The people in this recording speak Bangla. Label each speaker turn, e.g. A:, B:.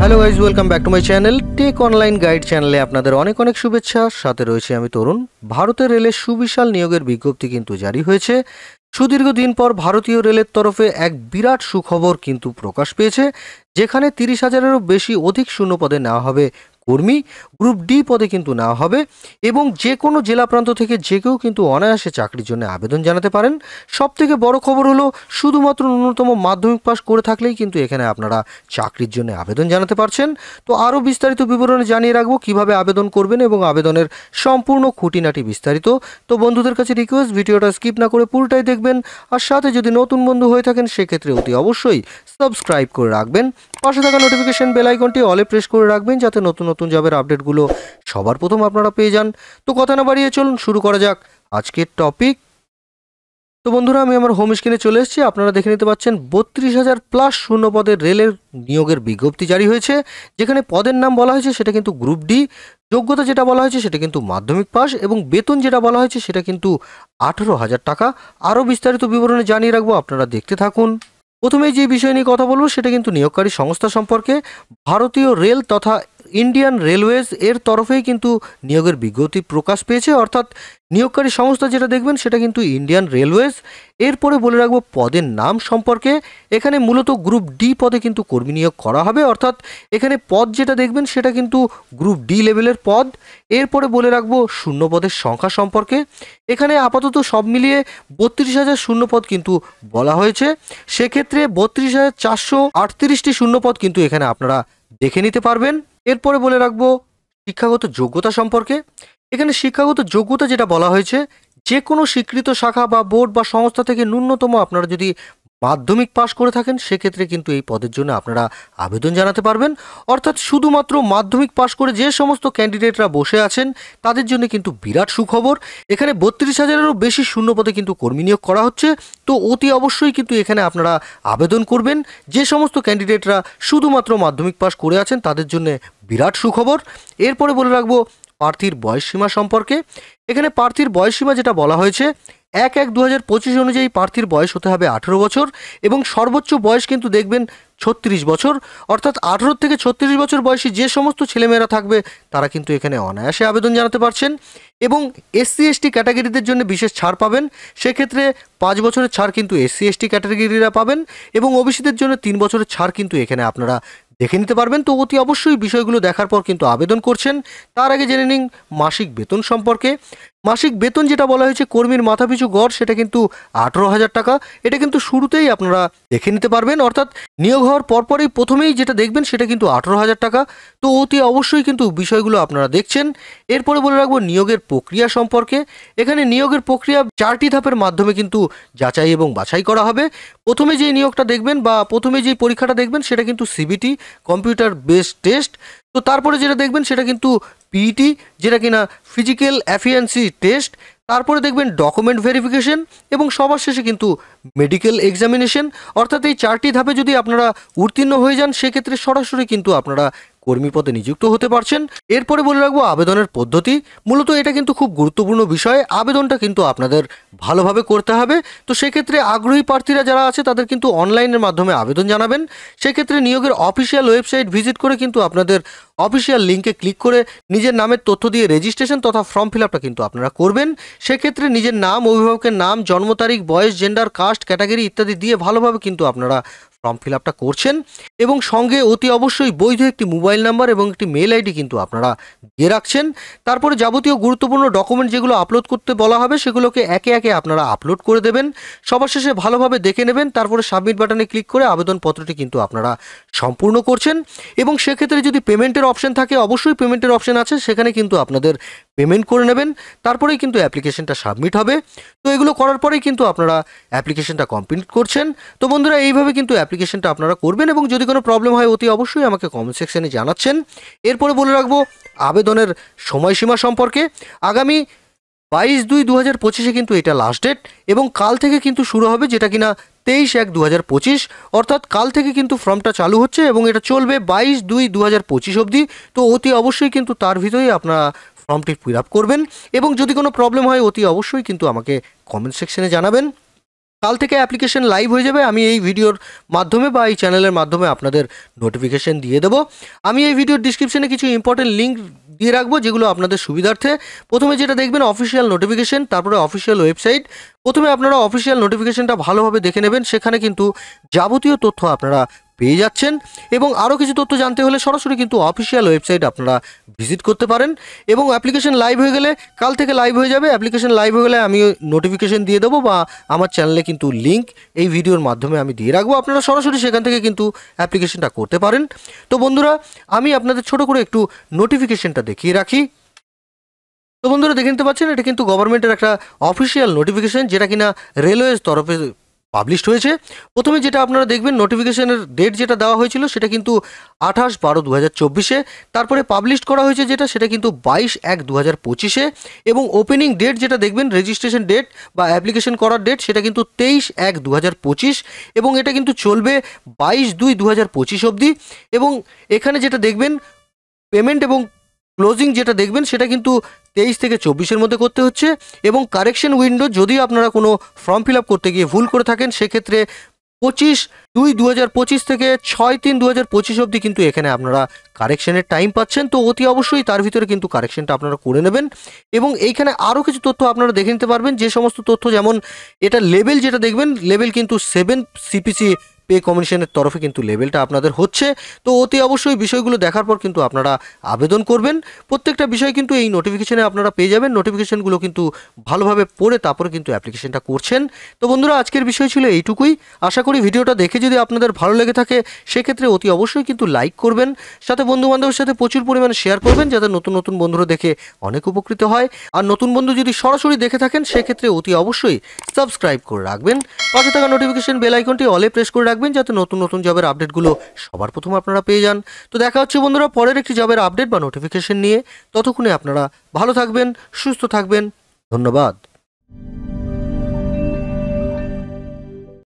A: Hello guys, welcome back to my channel tech online guide চ্যানেলে আপনাদের অনেক অনেক শুভেচ্ছা। সাথে রয়েছে আমি তরুণ। ভারতের রেলের সুবিশাল নিয়োগের বিজ্ঞপ্তি কিন্তু জারি হয়েছে। সুদীর্ঘ দিন পর ভারতীয় রেলের তরফে এক বিরাট সুখবর কিন্তু প্রকাশ পেয়েছে, যেখানে 30,000-এরও বেশি অধিক শূন্যপদে নেওয়া হবে কর্মী। গ্রুপ ডি পদে কিন্তু নেওয়া হবে এবং যে কোনো জেলা প্রান্ত থেকে যে কেউ কিন্তু অনায়াসে চাকরির জন্য আবেদন জানাতে পারেন। সবথেকে বড় খবর হলো, শুধুমাত্র ন্যূনতম মাধ্যমিক পাস করে থাকলেই কিন্তু এখানে আপনারা চাকরির জন্য আবেদন জানাতে পারছেন। তো আরও বিস্তারিত বিবরণে জানিয়ে রাখবো কিভাবে আবেদন করবেন এবং আবেদনের সম্পূর্ণ খুঁটিনাটি বিস্তারিত। তো বন্ধুদের কাছে রিকোয়েস্ট, ভিডিওটা স্কিপ না করে পুরোটাই দেখবেন। আর সাথে যদি নতুন বন্ধু হয়ে থাকেন সেক্ষেত্রে অতি অবশ্যই সাবস্ক্রাইব করে রাখবেন। পাশে থাকা নোটিফিকেশন বেল আইকনটি অলে প্রেস করে রাখবেন, যাতে নতুন নতুন জবের আপডেটগুলো সবার প্রথম আপনারা পেয়ে যান। তো কথা না বাড়িয়ে চলুন শুরু করা যাক আজকের টপিক। তো বন্ধুরা, আমি আমার হোম স্ক্রিনে চলে এসেছি। আপনারা দেখে নিতে পাচ্ছেন 32,000 প্লাস শূন্য পদের রেলের নিয়োগের বিজ্ঞপ্তি জারি হয়েছে, যেখানে পদের নাম বলা হয়েছে সেটা কিন্তু গ্রুপ ডি। যোগ্যতা যেটা বলা হয়েছে সেটা কিন্তু মাধ্যমিক পাস এবং বেতন যেটা বলা হয়েছে সেটা কিন্তু 18,000 টাকা। আরও বিস্তারিত বিবরণে জানিয়ে রাখবো, আপনারা দেখতে থাকুন। প্রথমেই যে বিষয় নিয়ে কথা বলবো সেটা কিন্তু নিয়োগকারী সংস্থা সম্পর্কে। ভারতীয় রেল তথা ইন্ডিয়ান রেলওয়েজ এর তরফেই কিন্তু নিয়োগের বিজ্ঞপ্তি প্রকাশ পেয়েছে, অর্থাৎ নিয়োগকারী সংস্থা যেটা দেখবেন সেটা কিন্তু ইন্ডিয়ান রেলওয়েজ। এরপরে বলে রাখবো পদের নাম সম্পর্কে। এখানে মূলত গ্রুপ ডি পদে কিন্তু কর্মী নিয়োগ করা হবে, অর্থাৎ এখানে পদ যেটা দেখবেন সেটা কিন্তু গ্রুপ ডি লেভেলের পদ। এরপরে বলে রাখবো শূন্য পদের সংখ্যা সম্পর্কে। এখানে আপাতত সব মিলিয়ে 32,000 শূন্যপদ কিন্তু বলা হয়েছে। সেক্ষেত্রে 32,438টি শূন্যপদ কিন্তু এখানে আপনারা দেখে নিতে পারবেন। এরপরে বলে রাখবো শিক্ষাগত যোগ্যতা সম্পর্কে। এখানে শিক্ষাগত যোগ্যতা যেটা বলা হয়েছে, যে কোনো স্বীকৃত শাখা বা বোর্ড বা সংস্থা থেকে ন্যূনতম আপনারা যদি মাধ্যমিক পাস করে থাকেন সেক্ষেত্রে কিন্তু এই পদের জন্য আপনারা আবেদন জানাতে পারবেন। অর্থাৎ শুধুমাত্র মাধ্যমিক পাস করে যে সমস্ত ক্যান্ডিডেটরা বসে আছেন তাদের জন্য কিন্তু বিরাট সুখবর। এখানে 32,000-এরও বেশি শূন্যপদে কিন্তু কর্মী নিয়োগ করা হচ্ছে। তো অতি অবশ্যই কিন্তু এখানে আপনারা আবেদন করবেন। যে সমস্ত ক্যান্ডিডেটরা শুধুমাত্র মাধ্যমিক পাস করে আছেন তাদের জন্য বিরাট সুখবর। এরপরে বলে রাখবো প্রার্থীর বয়সসীমা সম্পর্কে। এখানে প্রার্থীর বয়সসীমা যেটা বলা হয়েছে, 1/1/2025 অনুযায়ী প্রার্থীর বয়স হতে হবে 18 বছর এবং সর্বোচ্চ বয়স কিন্তু দেখবেন 36 বছর। অর্থাৎ 18 থেকে 36 বছর বয়সী যে সমস্ত ছেলেমেয়েরা থাকবে তারা কিন্তু এখানে অনায়াসে আবেদন জানাতে পারছেন। এবং SC ST ক্যাটাগরিদের জন্য বিশেষ ছাড় পাবেন। সেক্ষেত্রে 5 বছরের ছাড় কিন্তু SC ST ক্যাটাগরিরা পাবেন এবং ওবিসিদের জন্য 3 বছরের ছাড় কিন্তু এখানে আপনারা দেখে নিতে পারবেন। তো অতি অবশ্যই বিষয়গুলো দেখার পর কিন্তু আবেদন করছেন। তার আগে জেনে নিন মাসিক বেতন সম্পর্কে। মাসিক বেতন যেটা বলা হয়েছে কর্মীর মাথাপিছু গড় সেটা কিন্তু 18,000 টাকা। এটা কিন্তু শুরুতেই আপনারা দেখে নিতে পারবেন, অর্থাৎ নিয়োগ হওয়ার পরপরই প্রথমেই যেটা দেখবেন সেটা কিন্তু 18,000 টাকা। তো অতি অবশ্যই কিন্তু বিষয়গুলো আপনারা দেখছেন। এরপরে বলে রাখবো নিয়োগের প্রক্রিয়া সম্পর্কে। এখানে নিয়োগের প্রক্রিয়া 4টি ধাপের মাধ্যমে কিন্তু যাচাই এবং বাছাই করা হবে। প্রথমে যেই নিয়োগটা দেখবেন বা প্রথমে যেই পরীক্ষাটা দেখবেন সেটা কিন্তু CBT, কম্পিউটার বেসড টেস্ট। তো তারপরে যেটা দেখবেন সেটা কিন্তু PET, যেটা কিনা ফিজিক্যাল এফিসিয়েন্সি টেস্ট। তারপরে দেখবেন ডকুমেন্ট ভেরিফিকেশন এবং সবার শেষে কিন্তু মেডিকেল এক্সামিনেশন। অর্থাৎ এই 4টি ধাপে যদি আপনারা উত্তীর্ণ হয়ে যান সেক্ষেত্রে সরাসরি কিন্তু আপনারা কর্মী পদে নিযুক্ত হতে পারছেন। এরপরে বলে রাখবো আবেদনের পদ্ধতি। মূলত এটা কিন্তু খুব গুরুত্বপূর্ণ বিষয়। আবেদনটা কিন্তু আপনাদের ভালোভাবে করতে হবে। তো সেক্ষেত্রে আগ্রহী প্রার্থীরা যারা আছে তাদের কিন্তু অনলাইনের মাধ্যমে আবেদন জানাবেন। সেক্ষেত্রে নিয়োগের অফিসিয়াল ওয়েবসাইট ভিজিট করে কিন্তু আপনাদের অফিসিয়াল লিঙ্কে ক্লিক করে নিজের নামের তথ্য দিয়ে রেজিস্ট্রেশন তথা ফর্ম ফিল আপটা কিন্তু আপনারা করবেন। সেক্ষেত্রে নিজের নাম, অভিভাবকের নাম, জন্ম তারিখ, বয়স, জেন্ডার, কাস্ট, ক্যাটাগরি ইত্যাদি দিয়ে ভালোভাবে কিন্তু আপনারা ফর্ম ফিল আপটা করছেন এবং সঙ্গে অতি অবশ্যই বৈধ একটি মোবাইল নাম্বার এবং একটি মেল আইডি কিন্তু আপনারা দিয়ে রাখছেন। তারপরে যাবতীয় গুরুত্বপূর্ণ ডকুমেন্ট যেগুলো আপলোড করতে বলা হবে সেগুলোকে একে একে আপনারা আপলোড করে দেবেন। সবার শেষে ভালোভাবে দেখে নেবেন, তারপরে সাবমিট বাটনে ক্লিক করে আবেদনপত্রটি কিন্তু আপনারা সম্পূর্ণ করছেন। এবং সেক্ষেত্রে যদি পেমেন্টের অপশন থাকে, অবশ্যই পেমেন্টের অপশন আছে, সেখানে কিন্তু আপনাদের পেমেন্ট করে নেবেন। তারপরেই কিন্তু অ্যাপ্লিকেশনটা সাবমিট হবে। তো এগুলো করার পরেই কিন্তু আপনারা অ্যাপ্লিকেশনটা কমপ্লিট করছেন। তো বন্ধুরা, এইভাবে কিন্তু অ্যাপ্লিকেশনটা আপনারা করবেন এবং যদি কোনো প্রবলেম হয় অতি অবশ্যই আমাকে কমেন্ট সেকশনে জানাচ্ছেন। এরপরে বলে রাখবো আবেদনের সময়সীমা সম্পর্কে। আগামী 22/2/2025 কিন্তু এটা লাস্ট ডেট এবং কাল থেকে কিন্তু শুরু হবে, যেটা কিনা 23/1/2025। অর্থাৎ কাল থেকে কিন্তু ফর্মটা চালু হচ্ছে এবং এটা চলবে 22/2/2025 অবধি। তো অতি অবশ্যই কিন্তু তার ভিতরেই আপনারা ফর্মটি ফিল আপ করবেন এবং যদি কোনো প্রবলেম হয় অতি অবশ্যই কিন্তু আমাকে কমেন্ট সেকশনে জানাবেন। কাল থেকে অ্যাপ্লিকেশন লাইভ হয়ে যাবে। আমি এই ভিডিওর মাধ্যমে বা এই চ্যানেলের মাধ্যমে আপনাদের নোটিফিকেশন দিয়ে দেবো। আমি এই ভিডিওর ডিসক্রিপশনে কিছু ইম্পর্টেন্ট লিঙ্ক দিয়ে রাখবো যেগুলো আপনাদের সুবিধার্থে। প্রথমে যেটা দেখবেন অফিসিয়াল নোটিফিকেশন, তারপরে অফিসিয়াল ওয়েবসাইট। প্রথমে আপনারা অফিসিয়াল নোটিফিকেশনটা ভালোভাবে দেখে নেবেন, সেখানে কিন্তু যাবতীয় তথ্য আপনারা পেয়ে যাচ্ছেন। এবং আরও কিছু তথ্য জানতে হলে সরাসরি কিন্তু অফিসিয়াল ওয়েবসাইট আপনারা ভিজিট করতে পারেন। এবং অ্যাপ্লিকেশন লাইভ হয়ে গেলে, কাল থেকে লাইভ হয়ে যাবে, অ্যাপ্লিকেশন লাইভ হয়ে গেলে আমি নোটিফিকেশন দিয়ে দেবো বা আমার চ্যানেলে কিন্তু লিঙ্ক এই ভিডিওর মাধ্যমে আমি দিয়ে রাখবো। আপনারা সরাসরি সেখান থেকে কিন্তু অ্যাপ্লিকেশনটা করতে পারেন। তো বন্ধুরা, আমি আপনাদের ছোট করে একটু নোটিফিকেশনটা দেখিয়ে রাখি। তো বন্ধুরা, দেখে নিতে পাচ্ছেন এটা কিন্তু গভর্নমেন্টের একটা অফিসিয়াল নোটিফিকেশন, যেটা কিনা রেলওয়েজ তরফে পাবলিশড হয়েছে। প্রথমে যেটা আপনারা দেখবেন নোটিফিকেশনের ডেট যেটা দেওয়া হয়েছিল সেটা কিন্তু 28/12/2024-এ। তারপরে পাবলিশ করা হয়েছে যেটা, সেটা কিন্তু 22/1/2025-এ। এবং ওপেনিং ডেট যেটা দেখবেন, রেজিস্ট্রেশন ডেট বা অ্যাপ্লিকেশন করার ডেট, সেটা কিন্তু 23/1/2025, এবং এটা কিন্তু চলবে 22/2/2025 অবধি। এবং এখানে যেটা দেখবেন পেমেন্ট এবং ক্লোজিং যেটা দেখবেন সেটা কিন্তু 23 থেকে 24-এর মধ্যে করতে হচ্ছে। এবং কারেকশন উইন্ডো, যদি আপনারা কোনো ফর্ম ফিল আপ করতে গিয়ে ভুল করে থাকেন, সেক্ষেত্রে 25/2/2025 থেকে 6/3/2025 অবধি কিন্তু এখানে আপনারা কারেকশনের টাইম পাচ্ছেন। তো অতি অবশ্যই তার ভিতরে কিন্তু কারেকশনটা আপনারা করে নেবেন। এবং এইখানে আরও কিছু তথ্য আপনারা দেখে নিতে পারবেন, যে সমস্ত তথ্য, যেমন এটা লেভেল যেটা দেখবেন, লেভেল কিন্তু 7 CPC পে কমিশনের তরফে কিন্তু লেভেলটা আপনাদের হচ্ছে। তো অতি অবশ্যই বিষয়গুলো দেখার পর কিন্তু আপনারা আবেদন করবেন। প্রত্যেকটা বিষয় কিন্তু এই নোটিফিকেশনে আপনারা পেয়ে যাবেন। নোটিফিকেশনগুলো কিন্তু ভালোভাবে পড়ে তারপরে কিন্তু অ্যাপ্লিকেশনটা করছেন। তো বন্ধুরা, আজকের বিষয় ছিল এইটুকুই। আশা করি ভিডিওটা দেখে যদি আপনাদের ভালো লেগে থাকে, সেক্ষেত্রে অতি অবশ্যই কিন্তু লাইক করবেন, সাথে বন্ধুবান্ধবের সাথে প্রচুর পরিমাণে শেয়ার করবেন, যাতে নতুন নতুন বন্ধুরা দেখে অনেক উপকৃত হয়। আর নতুন বন্ধু যদি সরাসরি দেখে থাকেন, সেক্ষেত্রে অতি অবশ্যই সাবস্ক্রাইব করে রাখবেন। পাশে থাকা নোটিফিকেশন বেল আইকনটি অলে প্রেস করে রাখবেন, যাতে নতুন নতুন জবের আপডেটগুলো সবার প্রথম আপনারা পেয়ে যান। তো দেখা হচ্ছে বন্ধুরা পরের একটি জবের আপডেট বা নোটিফিকেশন নিয়ে। ততক্ষণে আপনারা ভালো থাকবেন, সুস্থ থাকবেন। ধন্যবাদ।